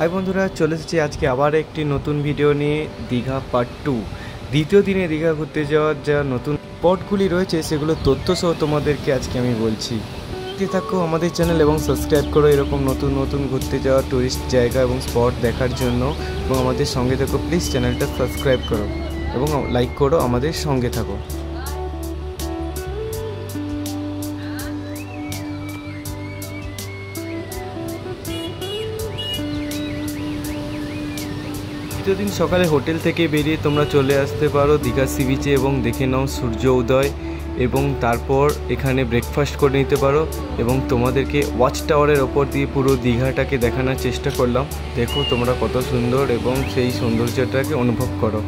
High বন্ধুরা, চলে এসেছি আজকে আবার একটি নতুন ভিডিও নিয়ে। দীঘা পার্ট 2 দ্বিতীয় দিনে দীঘা ঘুরতে যাওয়ার যা নতুন স্পটগুলি রয়েছে সেগুলো তথ্য সহ তোমাদেরকে আজকে আমি বলছি। দেখতে থাকো আমাদের চ্যানেল এবং সাবস্ক্রাইব করো এরকম নতুন নতুন ঘুরতে যাওয়া টুরিস্ট জায়গা এবং স্পট দেখার জন্য, এবং আমাদের সঙ্গে থাকো। প্লিজ চ্যানেলটা সাবস্ক্রাইব করো এবং লাইক করো, আমাদের সঙ্গে থাকো। দ্বিতীয় দিন সকালে হোটেল থেকে বেরিয়ে তোমরা চলে আসতে পারো দীঘা সি বিচে এবং দেখে নাও সূর্য উদয়, এবং তারপর এখানে ব্রেকফাস্ট করে নিতে পারো। এবং তোমাদেরকে ওয়াচ টাওয়ারের ওপর দিয়ে পুরো দীঘাটাকে দেখানোর চেষ্টা করলাম। দেখো তোমরা কত সুন্দর, এবং সেই সৌন্দর্যটাকে অনুভব করো।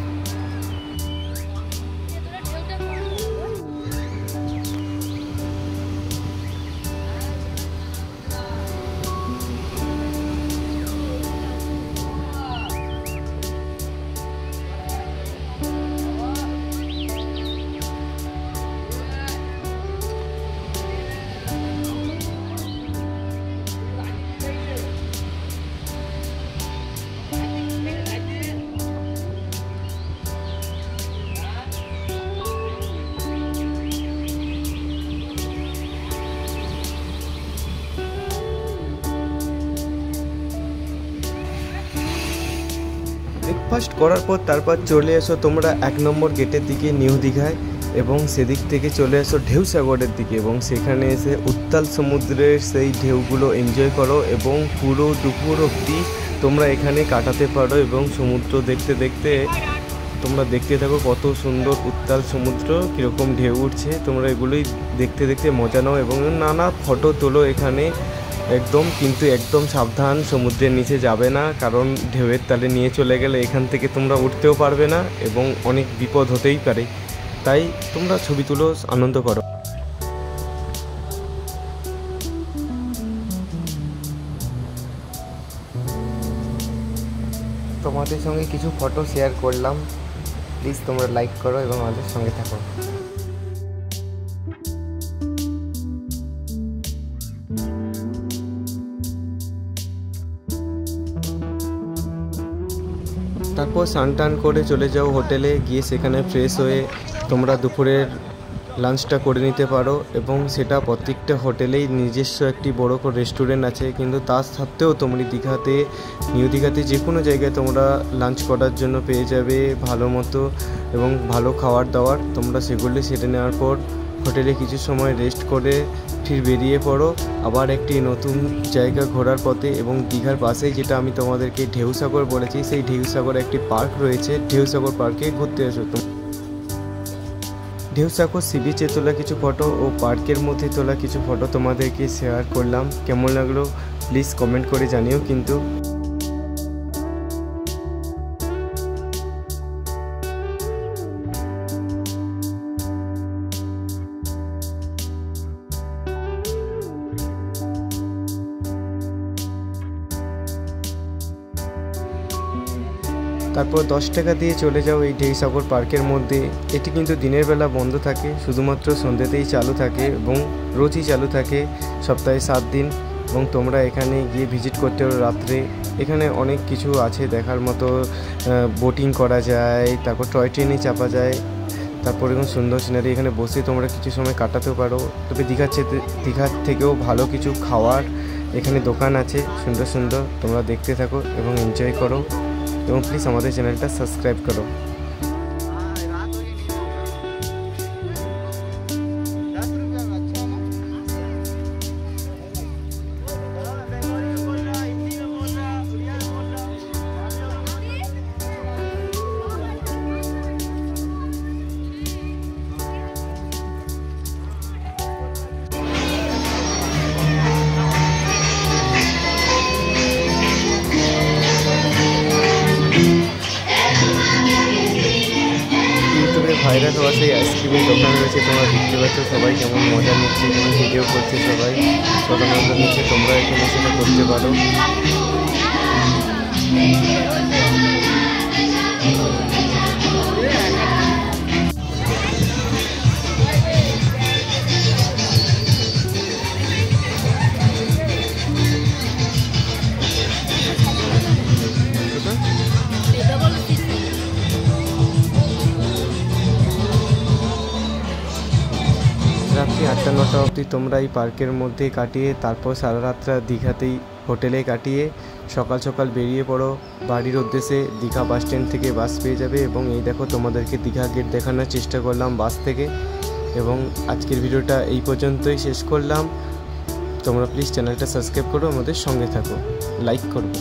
ব্রেকফাস্ট করার পর তারপর চলে এসো তোমরা 1 নম্বর গেটের দিকে নিউ দীঘায়, এবং সেদিক থেকে চলে এসো ঢেউসাগরের দিকে, এবং সেখানে এসে উত্তাল সমুদ্রের সেই ঢেউগুলো এনজয় করো, এবং পুরো দুপুর অবধি তোমরা এখানে কাটাতে পারো। এবং সমুদ্র দেখতে দেখতে তোমরা দেখতে থাকো কত সুন্দর উত্তাল সমুদ্র, কীরকম ঢেউ উঠছে। তোমরা এগুলোই দেখতে দেখতে মজা নাও এবং নানা ফটো তোলো এখানে কিন্তু একদম সাবধান, সমুদ্রের নিচে যাবে না, কারণ ঢেউয়ের তালে নিয়ে চলে গেলে এখান থেকে তোমরা উঠতেও পারবে না এবং অনেক বিপদ হতেই পারে। তাই তোমরা ছবি তুলো, আনন্দ করো। তোমাদের সঙ্গে কিছু ফটো শেয়ার করলাম, প্লিজ তোমরা লাইক করো এবং আমাদের সঙ্গে থাকো। তারপর স্নান টান করে চলে যাও হোটেলে, গিয়ে সেখানে ফ্রেশ হয়ে তোমরা দুপুরের লাঞ্চটা করে নিতে পারো। এবং সেটা প্রত্যেকটা হোটেলেই নিজস্ব একটি বড় করে রেস্টুরেন্ট আছে, কিন্তু তার সত্ত্বেও তোমরা দীঘাতে, নিউ দীঘাতে যে কোনো জায়গায় তোমরা লাঞ্চ করার জন্য পেয়ে যাবে ভালো মতো এবং ভালো খাবার দাবার। তোমরা সেগুলি সেরে নেওয়ার পর হোটেলে কিছু সময় রেস্ট করে ফির বেরিয়ে পড়ো আবার একটি নতুন জায়গা ঘোরার পথে। এবং দীঘার পাশেই যেটা আমি তোমাদেরকে ঢেউসাগর বলেছি, সেই ঢেউসাগর একটি পার্ক রয়েছে, ঢেউসাগর পার্কে ঘুরতে এসো। ঢেউসাগর সি বিচে তোলা কিছু ফটো ও পার্কের মধ্যে তোলা কিছু ফটো তোমাদেরকে শেয়ার করলাম। কেমন লাগলো প্লিজ কমেন্ট করে জানিও কিন্তু। তারপর 10 টাকা দিয়ে চলে যাও এই ঢেউসাগর পার্কের মধ্যে। এটি কিন্তু দিনের বেলা বন্ধ থাকে, শুধুমাত্র সন্ধ্যেতেই চালু থাকে এবং রোজই চালু থাকে, সপ্তাহে 7 দিন। এবং তোমরা এখানে গিয়ে ভিজিট করতে পারো রাত্রে। এখানে অনেক কিছু আছে দেখার মতো, বোটিং করা যায়, তারপর টয় ট্রেনে চাপা যায়, তারপর এবং সুন্দর সিনারি, এখানে বসে তোমরা কিছু সময় কাটাতেও পারো। তবে দীঘার থেকেও ভালো কিছু খাওয়ার এখানে দোকান আছে সুন্দর সুন্দর, তোমরা দেখতে থাকো এবং এনজয় করো। এবং প্লিজ আমাদের চ্যানেলটা সাবস্ক্রাইব করো। ভাইরাল হওয়া সেই আইসক্রিমের দোকান রয়েছে, তোমরা দেখতে পাচ্ছ সবাই কেমন মজা নিচ্ছে, কেমন ভিডিও করছে, সবাই আনন্দ নিচ্ছে। তোমরা এখানে সেটা করতে পারো। মোটামুটি 8টা-9টা অবধি তোমরা এই পার্কের মধ্যে কাটিয়ে তারপর সারা রাতটা দীঘাতেই হোটেলে কাটিয়ে সকাল সকাল বেরিয়ে পড়ো বাড়ির উদ্দেশ্যে। দীঘা বাস স্ট্যান্ড থেকে বাস পেয়ে যাবে। এবং এই দেখো তোমাদেরকে দীঘা গেট দেখানোর চেষ্টা করলাম বাস থেকে। এবং আজকের ভিডিওটা এই পর্যন্তই শেষ করলাম। তোমরা প্লিজ চ্যানেলটা সাবস্ক্রাইব করো, আমাদের সঙ্গে থাকো, লাইক করবে।